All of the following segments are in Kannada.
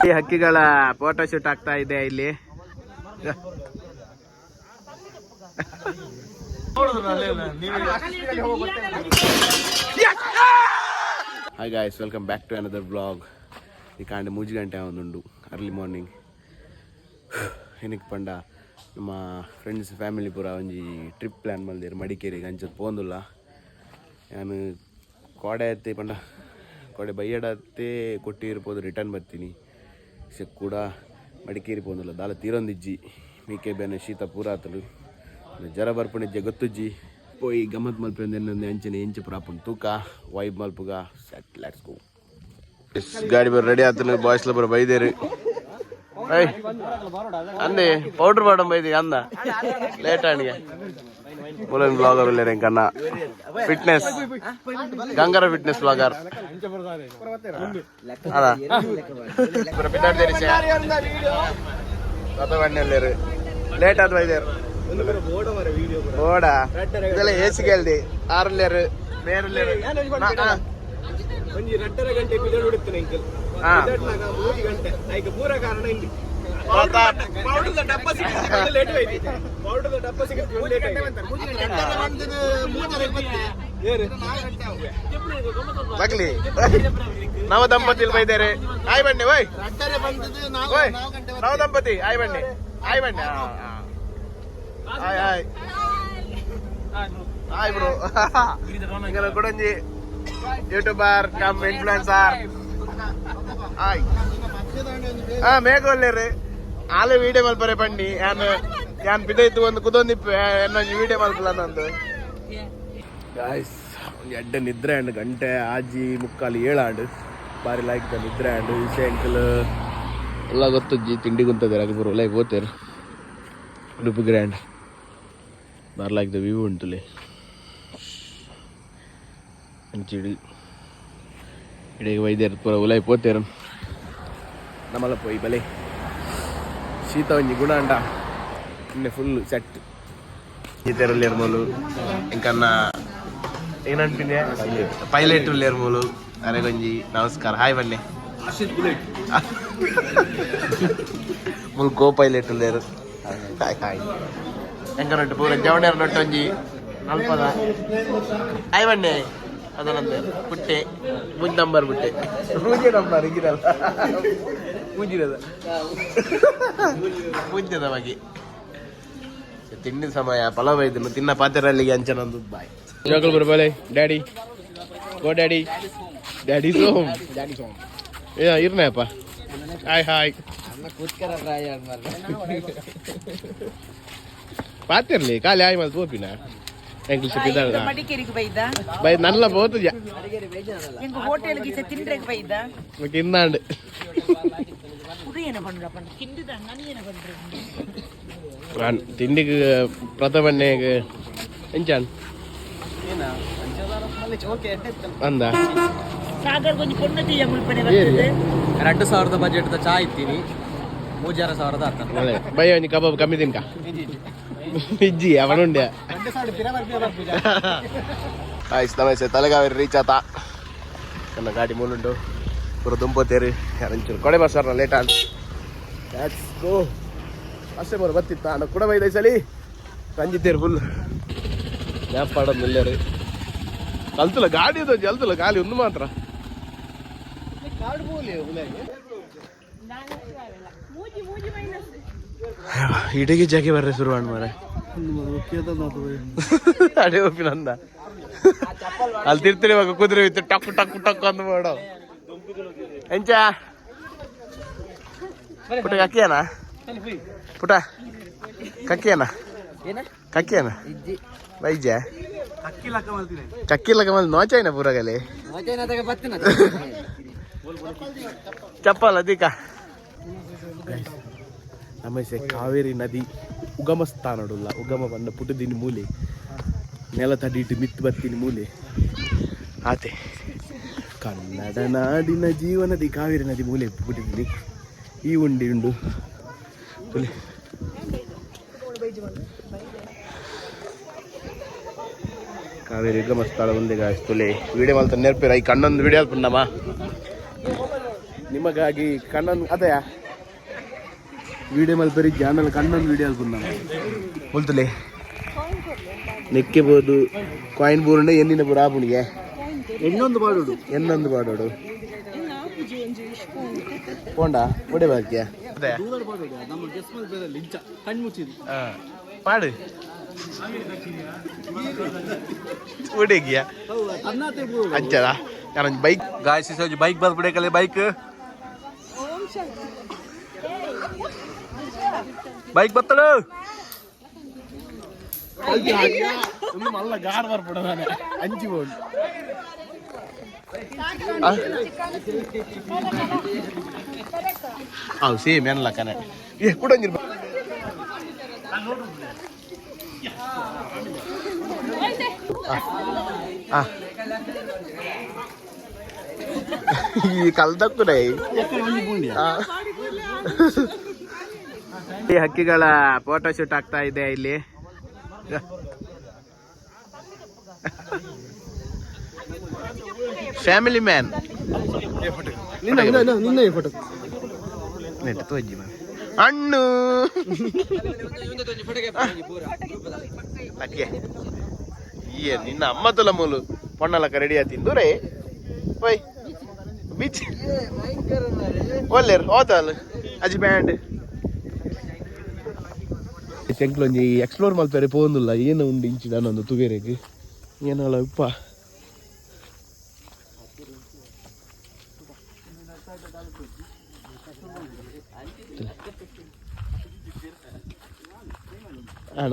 ಈ ಹಕ್ಕಿಗಳ ಫೋಟೋ ಶೂಟ್ ಆಗ್ತಾ ಇದೆ ಇಲ್ಲಿ. Hi guys, welcome back to another blog. ಈ ಕಾಂಡೆ 3 ಗಂಟೆ ಆವೊಂದುಂಡು, ಅರ್ಲಿ ಮಾರ್ನಿಂಗ್. ಏನಕ್ಕೆ ಪಂಡ ನಮ್ಮ ಫ್ರೆಂಡ್ಸ್ ಫ್ಯಾಮಿಲಿ ಪೂರ ಒಂಜಿ ಟ್ರಿಪ್ ಪ್ಲ್ಯಾನ್ ಮಲ್ದೇರು ಮಡಿಕೇರಿಗೆ. ಅಂಚದು ಪೋಂದುಲ್ಲ ನಾನು ಕೋಡೆ ಅತ್ತೆ ಪಂಡ ಕೋಡೆ ಬೈಯಡತ್ತೆ ಕೊಟ್ಟಿರ್ಬೋದು, ರಿಟರ್ನ್ ಬರ್ತೀನಿ. ಕೂಡ ಮಡಿಕೇರಿ ಪೋಂದುಲ್ಲ ದಾಲ ತೀರೊಂದಿಜ್ಜಿ ಮೀಕೆ ಬೇನೆ ಶೀತ ಪೂರ ಆತಲು ಜರ ಬರ್ಪಣಿಜ್ಜೆ ಗೊತ್ತುಜ್ಜಿ ಪೋಯಿ ಗಮ್ಮತ್ ಮಲ್ಪಂದು ಎನ್ನೊಂದು ಅಂಚನೆ ಇಂಚು ಪ್ರಾಪುಂಡು ತೂಕ ವೈಬ್ ಮಲ್ಪುಗ ಸೆಟ್. Let's go. ಗಾಡಿ ಬರ ರೆಡಿ ಆತನು. ಬಾಯ್ಸ್ಲ ಬರ ಬೈದೇರು ಅಂದೆ ಪೌಡರ್ ಮಾಡೋ ಬೈದಿ ಅಂದ ಲೇಟ್ ಆಣಿಗೆ ಮೂಲನ್ ಬ್ಲಾಗರ್ ಇಲ್ಲ ಕನ್ನ ಫಿಟ್ನೆಸ್ ಗಂಗಾರ ಫಿಟ್ನೆಸ್ ಬ್ಲಾಗರ್ ಅದ ಬಣ್ಣಲ್ಲೇರು ಲೇಟ್ ಆದ ಬೈದೇರು ಓಡ ಇದೆಲ್ಲ ಏಸಿಗೆ ಹೇಳ್ದಿ ಆರಲ್ಲೇರು ಬೇರೆಲ್ಲೇರು ಮಗ್ಲಿ ನವ ದಂಪತಿ ಬೈದಾರೆ. ಆಯ್ ಬನ್ನಿ ವೈ ನವ ದಂಪತಿ ಆಯ್ ಬನ್ನಿ ಆಯ್ ಬನ್ನಿ ಆಯ್ ಆಯ್ ಆಯ್ ಬ್ರೋ ಕೊಡಂಜಿ ಯೂಟ್ಯೂಬರ್ ಕಮ್ ಇನ್ಫ್ಲುಯೆನ್ಸರ್ ಆಯ್ ಮೇಘೊಲ್ಲೇರು ಆಲೆ ವೀಡಿಯೋ ಮಲ್ಪರೆ ಪಂಡಿ ಯಾನ್ ಪಿದೈತು ಒಂದು ಕುದೊಂದಿಪ್ಪು ಎನ್ನೊಂದು ವೀಡಿಯೋ ಮಲ್ಪಲ್ಲ ನಂದು. ಗಾಯ್ಸ್ ಒಂದು ಎಡ್ಡೆ ನಿದ್ರೆ ಅಂಡ್ ಗಂಟೆ ಆಜಿ ಮುಕ್ಕಾಲು 7 ಆಂಡು ಬಾರಿ ಲೈಕ್ ನಿದ್ರೆ ಆಂಡು ವಿಷಯ ಅಂಕಲ್ ಎಲ್ಲ ಗೊತ್ತಜ್ಜಿ ತಿಂಡಿ ಕುಂತದಾರೆ ಅಕ್ಬರು ಲೈಕ್ ಓದ್ತಾರೆ ಉಡುಪು ಗ್ರ್ಯಾಂಡ್ ಬಾರಿ ಲೈಕ್ ದ ವ್ಯೂ ಉಂಟುಲೆ ಅಂಚಿಡಿ ಇಡೀ ವೈದ್ಯರು ಪೂರ ಉಲೈ ಪೋತೇರು ನಮ್ಮಲ್ಲ ಪೋಯಿ ಬಲೆ ಶೀತ ಒಂಜಿ ಗುಣ ಅಂಡ ಇನ್ನೆ ಫುಲ್ ಸೆಟ್ ಈತೆರಲ್ಲಿ ಇರ್ಬೋದು ಇಂಕನ್ನ ಏನಂತೀನಿ ಪೈಲಟ್ ಇರ್ಬೋದು ಅರೆಗೊಂಜಿ ನಮಸ್ಕಾರ ಹಾಯ್ ಬನ್ನಿ ಮುಲ್ ಗೋ ಪೈಲಟ್ ಉಳ್ಳೇರು ಹಾಯ್ ಹಾಯ್ ಎಂಕನೊಟ್ಟು ಪೂರ ಜವಣೇರು ನೊಟ್ಟೊಂಜಿ ನಲ್ಪದ ಹಾಯ್ ಬನ್ನಿ ಅದನ್ನಂತೆ ಪುಟ್ಟೆ ಮುಂಜ್ ನಂಬರ್ ಬಿಟ್ಟೆ ಮೂಜೆ ನಂಬರ್ ಹಿಂಗಿರಲ್ಲ ಮುಂಜಿರದ ಮುಂಜದ ಬಗ್ಗೆ ತಿಂಡಿ ಸಮಯ ಪಲಾವ್ ಇದನ್ನು ತಿನ್ನ ಪಾತ್ರೆಯಲ್ಲಿಗೆ ಅಂಚನೊಂದು ಬಾಯ್ ಜೋಕಲ್ ಬರಬಾಲೆ ಡ್ಯಾಡಿ ಗೋ ಡ್ಯಾಡಿ ಡ್ಯಾಡಿ ಸೋಮ್ ಏ ಇರ್ನಪ್ಪ ಹಾಯ್ ಹಾಯ್ ಪಾತಿರ್ಲಿ ಖಾಲಿ ಆಯ್ ಮಲ್ ತೋಪಿನ ಎಂಗ್ಲಿಷ್ ಬಿದ್ದಾಳ ಬೈ ನಲ್ಲ ಬೋದು ತಿಂದಾಂಡು ತಿಂಡಿಗೆ ಪ್ರಥಮನ್ನೇಗೆ ಎಂಚಾನ್ ಅಂದ 2,000 ಬಜೆಟ್ ಚಾ ಇತ್ತೀನಿ 3,000 ಆತ ಬೈ ಒಂಜಿ ಕಬಾಬ್ ಕಮ್ಮಿ ತಿನ್ಕ ಇಜ್ಜಿ ಅವನುಂಡೆ ಆಯ್ತು ನಮಸ್ತೆ ತಲೆಗಾವೇರಿ ರೀಚ್ ಆತ ನನ್ನ ಗಾಡಿ ಮೂಲುಂಟು ಪೂರ ದುಂಬೋತೇರಿ ಯಾರಂಚೂರು ಕೊಡೆ ಬರ್ಸಾರ ಲೇಟ್ ಅಂತ ಅಷ್ಟೇ ಬರೋ ಬತ್ತಿತ್ತ ನಾನು ಕೂಡ ಬೈದ ಸಲಿ ರಂಜಿತ್ತೇರು ಫುಲ್ ಜ್ಞಾಪಾಡೋದು ನಿಲ್ಲೇರಿ ಕಲ್ತಲ್ಲ ಗಾಡಿ ಅದು ಜಲ್ತಲ್ಲ ಗಾಲಿ ಒಂದು ಮಾತ್ರ ಇಡೀಗೆ ಜಾಗಿ ಬರ್ರೆ ಶುರು ಮಾಡ ಮಾರೆ ಅಡೇ ಒಪ್ಪಿ ನಂದ ಅಲ್ಲಿ ತಿರ್ತಿರುವಾಗ ಕುದುರೆ ಇತ್ತು ಟಕ್ ಟಕ್ ಟಕ್ ಅಂದ್ ಮಾಡೋ ಎಂಚ ಪುಟ ಕಕ್ಕಿಯನ ಪುಟ ಕಕ್ಕಿಯನ ಕಕ್ಕಿಯನ ವೈಜ ಕಕ್ಕಿಲಕ ಮಲ್ ನೋಚಾಯ್ನ ಪೂರಗಲಿ ಚಪ್ಪಲ್ ಅದೀಕ ನಮಸ್ತೆ ಕಾವೇರಿ ನದಿ ಉಗಮ ಸ್ಥಾನಡುಲ್ಲ ಉಗಮ ಬಂದ ಪುಟದಿನ ಮೂಲೆ ನೆಲ ತಡಿಟ್ಟು ಮಿತ್ತು ಬತ್ತಿನ ಮೂಲೆ ಆತೆ ಕನ್ನಡ ನಾಡಿನ ಜೀವನದಿ ಕಾವೇರಿ ನದಿ ಮೂಲೆ ಪುಟಿದ್ದೀನಿ ಈ ಉಂಡಿ ಉಂಡು ಕಾವೇರಿ ಮಸ್ತಾಳ ఉంది ತುಲೆ ವಿಡಿಯೋ ಮಾಡ್ತಾ ನೆನಪಿರ ಈ ಕಣ್ಣೊಂದು ವಿಡಿಯೋ ಅಲ್ಪಣ್ಣಮ್ಮ ನಿಮಗಾಗಿ ಕಣ್ಣೊಂದು ಅದೇ ವಿಡಿಯೋ ಮಲ್ಪರಿ ಚಾನಲ್ ಕಣ್ಣೊಂದು ವಿಡಿಯೋ ಅಲ್ಪಣ್ಣಮ್ಮ ಮುಲ್ತಲೆ ನೆಕ್ಕೆಬೋದು ಕಾಯಿನ್ ಬೂರುಂಡ ಎಣ್ಣಿನ ಬೂರ ಆಪುಣಿಗೆ ಎನ್ನೊಂದು ಪಾಡೋಡು ಪೋಂಡ ಒಡೆ ಬಾಕ್ಯ ಪಾಡು ಒಡೆಗಿಯ ಅಂಚದ ನಾನು ಬೈಕ್ ಗಾಯಸಿ ಸೋಜಿ ಬೈಕ್ ಬಂದು ಬಿಡಕಲೆ ಬೈಕ್ ಬೈಕ್ ಬತ್ತಳು ಮಲ್ಲ ಗಾರ್ ಬರ್ಬಿಡ ನಾನು ಅಂಚಿ ಬೋದು ಅವು ಸೇಮ್ ಏನಲ್ಲ ಕನೆ ಕೊಡಂಗಿರ್ಬ ಈ ಕಲ್ದಕ್ಕೂ ಈ ಹಕ್ಕಿಗಳ ಫೋಟೋ ಶೂಟ್ ಆಗ್ತಾ ಇದೆ ಇಲ್ಲಿ ಫ್ಯಾಮಿಲಿ ಮ್ಯಾನ್ ಫೋಟೋ ನೆಟ್ಟು ತೋಜಿ ಹಣ್ಣು ಅಕ್ಕೆ ನಿನ್ನ ಅಮ್ಮ ತುಲ ಮೂಲು ಪೊಣ್ಣಲಕ್ಕ ರೆಡಿ ಆತಿಂದು ರೇ ಓಯ್ ಬೀಚ್ ಒಲ್ಲೇರು ಹೋತಲ್ ಅಜಿ ಬ್ಯಾಂಡ್ ಶಂಕ್ಲೊಂಜಿ ಎಕ್ಸ್ಪ್ಲೋರ್ ಮಾಡ್ತಾರೆ ಪೋಂದಿಲ್ಲ ಏನು ಉಂಡು ಇಂಚಿ ನಾನೊಂದು ತುಗೇರೆಗೆ ಏನಲ್ಲ ಉಪ್ಪ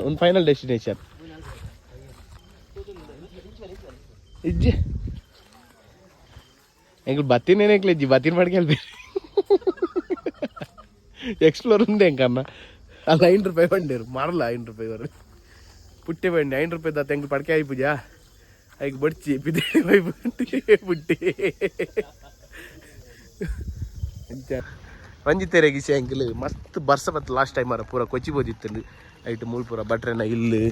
ಒಂದು ಫೈನಲ್ ಡೆಸ್ಟಿನೇಷನ್ ಇಜ್ಜಿ ಎಂಕ್ ಬತ್ತಿನೇನೆಕ್ಲೆಜ್ಜಿ ಬತ್ತಿನ ಮಾಡ್ಕೊಳ್ಬೇಕು ಎಕ್ಸ್ಪ್ಲೋರ್ ఉంది ఎంకన్నా అలా ₹5 పండారు మరలా ₹5 వరకు పుట్టే పండి ₹5 దాత ఎంక పడకే అయిపోయా అయికి బడిచి పిదే పుట్టి ರಂಜಿತೆರೆಗಿ ಸ್ಯಾಂಕಲ್ ಮಸ್ತ್ ಬರ್ಸ ಬತ್ತು ಲಾಸ್ಟ್ ಟೈಮ್ ಅರ ಪೂರ ಕೊಚ್ಚಿ ಬೋದಿತ್ತಂದು ಐಟ್ ಮೂಲ್ ಪೂರ ಬಟ್ರೆನ ಇಲ್ಲು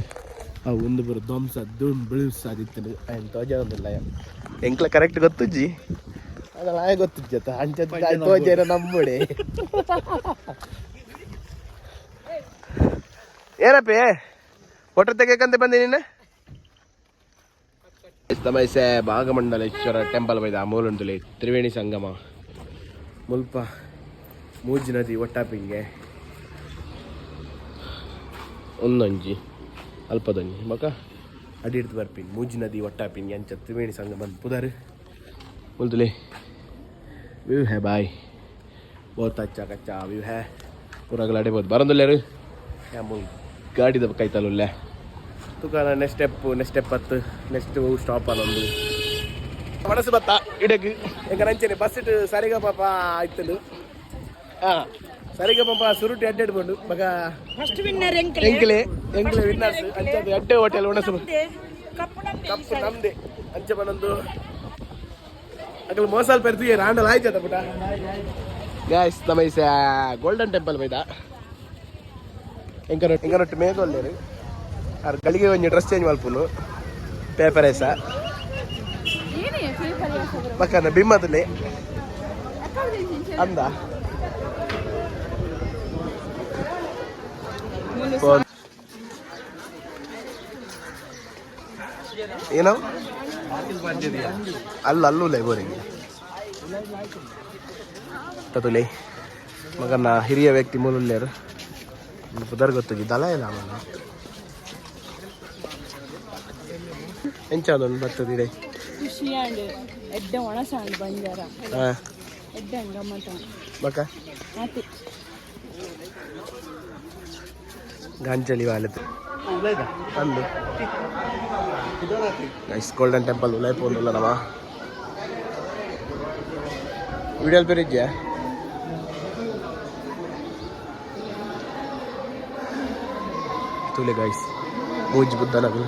ಆ ಒಂದು ಪೂರ ಧ್ವಂಸ ದುಂಡು ಬಿಳಿಸಾದಿತ್ತಂದು ఆయన ತೋಜ ಒಂದಿಲ್ಲ ಎಂಕ್ಲ ಕರೆಕ್ಟ್ ಗೊತ್ತುಜ್ಜಿ ಅದಲ್ಲ ಆಯ ಗೊತ್ತಿಜ್ಜತ್ತ ಅಂಚ ತೋಜೇರ ನಮ್ಮಡೆ ಏನಪ್ಪಿ ಫೋಟೋ ತೆಗಿಯಕಂತ ಬಂದೆ ನೀನು ತಮೈಸೆ ಭಾಗಮಂಡಲೇಶ್ವರ ಟೆಂಪಲ್ ಬೈದ ಮೂಲುಂಟುಲಿ ತ್ರಿವೇಣಿ ಸಂಗಮ ಮುಲ್ಪ ಮೂಜಿ ನದಿ ಒಟ್ಟಾಪಿಂಗೆ ಒಂದೊಂಜಿ ಅಲ್ಪದೊಂಜಿ ಮಕ ಅಡಿ ಹಿಡ್ದು ಬರ್ಪಿನ್ ಮೂಜಿ ನದಿ ಒಟ್ಟಾಪಿಂಗೆ ಅಂಚ ತ್ರಿವೇಣಿ ಸಂಗಮ ಪುದರ್ ಮುಲ್ತುಲಿ ವ್ಯೂ ಹೇ ಬಾಯ್ ಬಹುತ್ ಅಚ್ಚಾ ಕಚ್ಚಾ ವ್ಯೂ ಹೇ ಪೂರಾಗಲಾಡೆ ಬಹುದು ಬರಂದುಲ್ಲೇರು ಯಾ ಮುಲ್ ಗಾಡಿದ ಕೈತಲ್ಲುಲ್ಲೆ ತುಕಾಲ ನೆಕ್ಸ್ಟ್ ಸ್ಟೆಪ್ ಹತ್ತು ನೆಕ್ಸ್ಟ್ ಸ್ಟಾಪ್ ಅನ್ನೊಂದು ಮನಸ್ಸು ಬತ್ತ ಇಡಕ್ಕೆ ಎಂಕ ನಂಚನೆ ಬಸ್ ಇಟ್ಟು ಸರಿಗ ಪಾಪ ಆಯ್ತಲು ಸರಿಗ ಪಾಪ ಸುರುಟಿ ಅಡ್ಡಾಡ್ ಬಂಡು ಮಗ ಫಸ್ಟ್ ವಿನ್ನರ್ ಎಂಕ್ಲೆ ವಿನ್ನರ್ಸ್ ಅಂಚದು ಅಡ್ಡೆ ಹೋಟೆಲ್ ಉಣಸು ಕಪ್ಪು ನಮ್ದೆ ಅಂಚೆ ಬಂದೊಂದು ಅಕಲ್ ಮೋಸಾಲ್ ಪೆರ್ತಿ ರಾಂಡಲ್ ಆಯ್ತದ ಪುಟ ಗಾಯ್ಸ್ ತಮೈಸ ಗೋಲ್ಡನ್ ಟೆಂಪಲ್ ಬೈದ ಎಂಕನೊಟ್ಟು ಮೇಗೊಲ್ಲೇರು ಅವ್ರ ಗಳಿಗೆ ಒಂಜಿ ಡ್ರೆಸ್ ಚೇಂಜ್ ಮಲ್ಪುನು ಪೇಪರ್ ಐಸ ಮಕ್ಕನ ಬಿಮ್ಮದಲ್ಲಿ ಅಂದ ಏನೋ ಅಲ್ಲೇ ಗೋರಿಗೆ ತತುಲೆ ಮಗನ ಹಿರಿಯ ವ್ಯಕ್ತಿ ಮೂಲಲ್ಲೇರು ಪುದರ್ ಗೊತ್ತಿದ್ದಲ್ಲ ಇಲ್ಲ ಅವನು ಎಂಚಾದೊಂದು ಬರ್ತದಿಡೆ ಖುಷಿ ಅಂಡ್ ಎಡ್ಡೆ ಒಣಸಾಂಡ್ ಬಂಜಾರ ಎಡ್ಡೆ ಹಂಗಮ್ಮಟ ಬಕ ಆತಿ ಗಾಂಚಲಿ ವಾಲತ್ತು ಅಂದು ನೈಸ್ ಗೋಲ್ಡನ್ ಟೆಂಪಲ್ ಉಲೈ ಪೋಂದುಲ್ಲ ನವ ವಿಡಿಯೋ ಪೇರಿದ್ಯಾ ತುಲೆ ಗೈಸ್ ಮೂಜ್ ಬುದ್ಧನಗಳು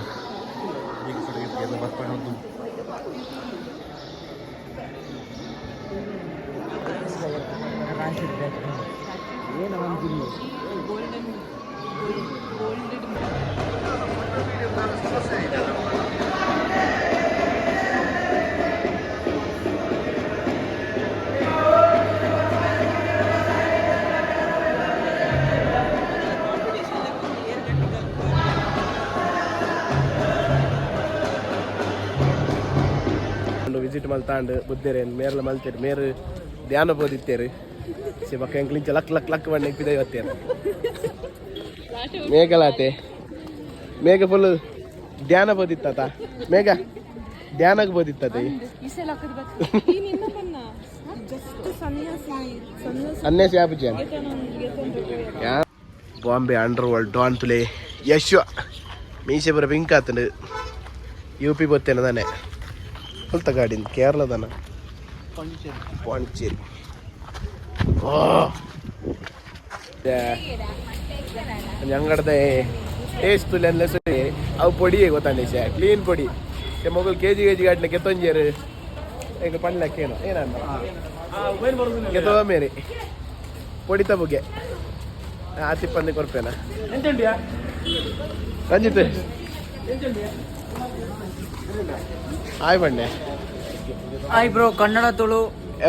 ವಿಸಿಟ್ ಮಲ್ತಾಂಡು ಬುದ್ಧೇರೆ ಮೇರೆಲ್ಲ ಮಲ್ತೇರು ಮೇರು ಧ್ಯಾನ ಬೋದಿತ್ತೇರು ಸಿ ಬಕ್ಕ ಎಂಕ್ಲಿಂಚ ಲಕ್ ಲಕ್ ಲಕ್ ಬಣ್ಣ ಇಪ್ಪಿದ ಇವತ್ತೇರು ಮೇಘಲಾತೆ ಮೇಘ ಫುಲ್ ಧ್ಯಾನ ಬೋದಿತ್ತ ಮೇಘ ಧ್ಯಾನಕ್ಕೆ ಬೋದಿತ್ತದೆ ಸನ್ಯಾಸಿ ಆಪುಜ ಬಾಂಬೆ ಅಂಡರ್ ವರ್ಲ್ಡ್ ಡಾನ್ ತುಲೆ ಯಶ್ವ ಮೀಸೆ ಬರ ಪಿಂಕ್ ಆತಂಡು UP ಗೊತ್ತೇನ ತಾನೆ ಫುಲ್ ತಗಾಡಿಂದ ಕೇರಳದನ ಪಾಂಡಿಚೇರಿ ഞങ്ങളുടെ ടേസ്റ്റ് തുല്ല അവ് പൊടിയേ ಗೊತ್ತಾಂಡೆ ಕ್ಲೀನ್ പൊടി ಮೊಗಲ್ KG ಗಾಟ್ಲೆ ಕೆತ್ತೊಂಜೇರು ಈಗ ಪಣ್ಣಕ್ಕೇನು ಏನನ್ನ ಕೆತ್ತವ ಮೇರೆ പൊടിತ ಬುಗ್ಗೆ ಆತಿಪ್ಪಂದು ಕೊರ್ಪೇನ ರಂಜಿತ್ ಹಾಯ್ ಬಣ್ಣೆ hi bro Kannada Tulu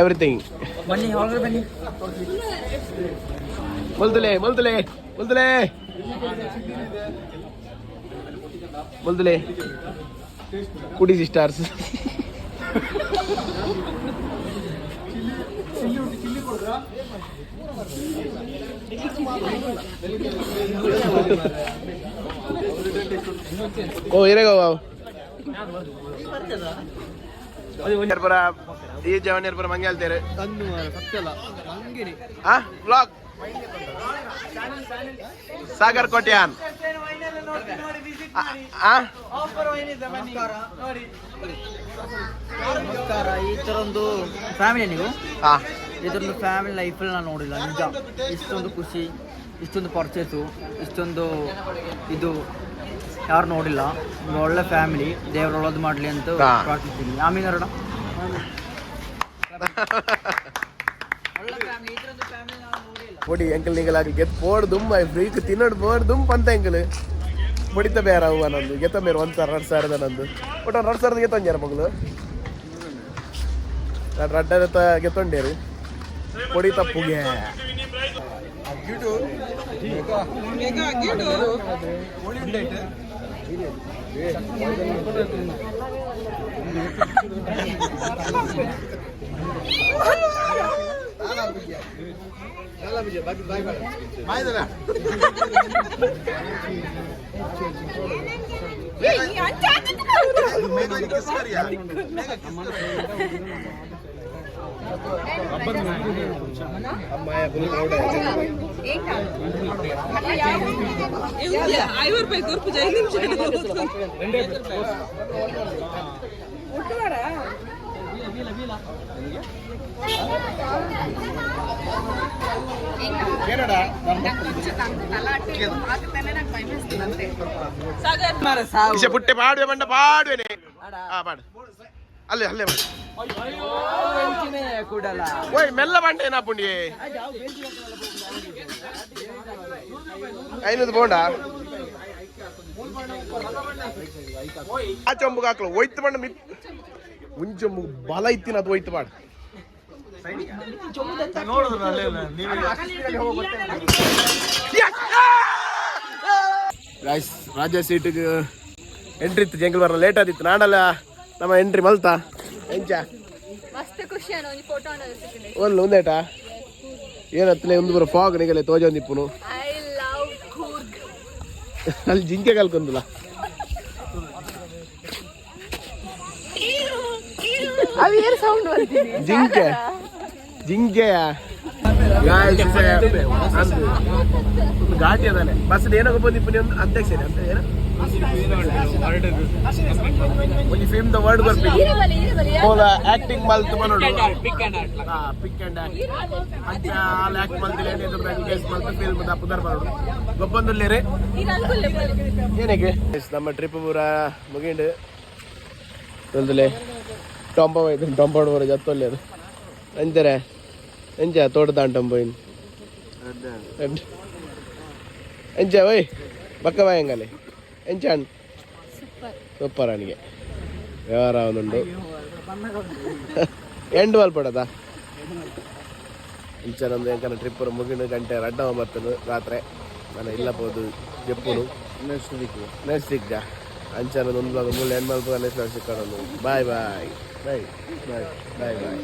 everything ಬನ್ನಿ ಒಳಗಡೆ ಬನ್ನಿ ಮುಲ್ದುಲೆ ಮುಲ್ದುಲೆ ಮುಲ್ದುಲೆ ಮುಲ್ದುಲೆ ಕುಡಿಸಿ ಸ್ಟಾರ್ಸ್ ಓ ಇರೇಗೋ ಪರ ಈ ಜವನಿಯರ್ ಪರ ಮಂಗೆ ಹೇಳ್ತಾರೆ ಬ್ಲಾಗ್ ಸಾಗರ್ ಕೋಟ್ಯಾನ್ ನಮಸ್ಕಾರ. ಈ ತರ ಒಂದು ಫ್ಯಾಮಿಲಿ ನೀವು ಈ ತರ ಒಂದು ಫ್ಯಾಮಿಲಿ ಲೈಫಲ್ಲಿ ನಾನು ನೋಡಿಲ್ಲ ನಿಜ. ಇಷ್ಟೊಂದು ಖುಷಿ, ಇಷ್ಟೊಂದು ಪರ್ಚೇಸು, ಇಷ್ಟೊಂದು ಇದು ಯಾರು ನೋಡಿಲ್ಲ. ಒಂದು ಒಳ್ಳೆ ಫ್ಯಾಮಿಲಿ, ದೇವ್ರ ಒಳ್ಳೇದು ಮಾಡಲಿ ಅಂತ ಪ್ರಾರ್ಥಿಸ್ತೀನಿ. ಆಮೇಲೆ ಅರಡ பொடி எங்கள் நீங்கள் கெத் போடுதும் ஃப்ரீக்கு தின்னோடு போடுதும் ಪಂತ ಎಂಕಲ್ ಬಡಿತ ಬೇರೆ ಅವು ನಂದು ಗೆತ್ತ ಮೇರೆ 1 ಸಾವಿರ 2 ಸಾವಿರದ ನಂದು ಒಟ್ಟು 2 ಸಾವಿರದ ಗೆತ್ತೊಂಜಾರ ಮಗಳು ನಾನು ರಡ್ಡದ ಗೆತ್ತೊಂಡೇರು పొడి ತಪ್ಪುಗೆ ಪುಟ್ಟೆ ಪಾಡುವೆ ಮಂಡ ಪಾಡುವೆನೆ ಪಾಡು ಅಲ್ಲೇ ಅಲ್ಲೇ ಓಯ್ ಮೆಲ್ಲ ಬಂಡೆ ನಾ ಪುಂಡಿ ಐನೂರು ಬೋಂಡ ಆ ಚೊಂಬು ಹಾಕ್ಲು ಒಯ್ತು ಬಂಡ ಮಿತ್ ಉಂಚೊಂಬು ಬಲ ಇತ್ತಿನ ಅದು ಒಯ್ತು ಮಾಡು ರಾಜ ಸೀಟಿಗೆ ಎಂಟ್ರಿ ಇತ್ತು ಜಂಗಲ್ ಬರಲ್ಲ ಲೇಟ್ ಆದಿತ್ತು ನಾಡಲ್ಲ ನಮ್ಮ ಎಂಟ್ರಿ ಮಲ್ತಾ ಎಂಚ ಮಸ್ತ್ ಖುಷಿ ಫೋಟೋ ಒಂದು ಒಂದೇಟಾ ಏನತ್ತಲೇ ಒಂದು ಬರೋ ಫಾಗ್ ನಿಗಲೆ ತೋಜೊಂದಿಪ್ಪುನು ಐ ಲವ್ ಕೂರ್ಗ್ ಅಲ್ಲಿ ಜಿಂಕೆ ಕಲ್ಕೊಂದಿಲ್ಲ ಅದು ಏನು ಸೌಂಡ್ ಬರ್ತೀನಿ ಜಿಂಕೆ ಜಿಂಕೆಯ ಘಾಟಿ ಅದಾನೆ ಬಸ್ ಏನೋ ಬಂದಿಪ್ಪು ಒಂದು ಅಧ್ಯಕ್ಷ ಅಂತ ಏನು ಒಂದು ಫಿಲ್ಮ್ ದ ವರ್ಡ್ ಬರ್ಬೇಕು ಹೋದ ಆಕ್ಟಿಂಗ್ ಮಲ್ತು ಮನೋಡು ಪಿಕ್ ಅಂಡ್ ಅಂಚ ಆಲ್ ಆಕ್ಟ್ ಮಲ್ತಿಲ್ಲ ಎದುರ್ದಾಗ ಕೇಸ್ ಮಲ್ತು ಫಿಲ್ಮ್ ದ ಪುದರ್ ಬರೋಡು ಗೊಬ್ಬಂದುಲ್ಲೇರೆ ಏನಕ್ಕೆ ನಮ್ಮ ಟ್ರಿಪ್ ಪೂರ ಮುಗಿಂಡು ತೊಂದಲೆ ಟೊಂಪಾಡು ಬರೋ ಜತ್ತೊಲ್ಲೆ ಅದು ಅಂತಾರೆ ಎಂಚ ತೋಟ ದಾಂಟಂಬೋಯಿನ್ ಎಂಚ ಓಯ್ ಬಕ್ಕ ಬಾಯಂಗಲೆ ಎಂಚಾನ್ ಸೂಪರ್ ಅವನಿಗೆ ವ್ಯವಹಾರ ಅವನುಂಡು ಎಂಡು ಅಲ್ಪಡದ ಇಂಚನೊಂದು ಎಂಕನ ಟ್ರಿಪ್ ಮುಗಿನ ಗಂಟೆ ರಡ್ಡ ಬರ್ತನು ರಾತ್ರಿ ನಾನು ಇಲ್ಲ ಹೋದು ಜಪ್ಪುನು ನೆಕ್ಸ್ಟ್ ವೀಕ್ ಅಂಚನದ ಒಂದು ಬ್ಲಾಗ್ ಮೂಲ ಎಂಬಲ್ ಸಿಕ್ಕಾಡೋದು ಬಾಯ್ ಬಾಯ್ ಬಾಯ್ ಬಾಯ್ ಬಾಯ್ ಬಾಯ್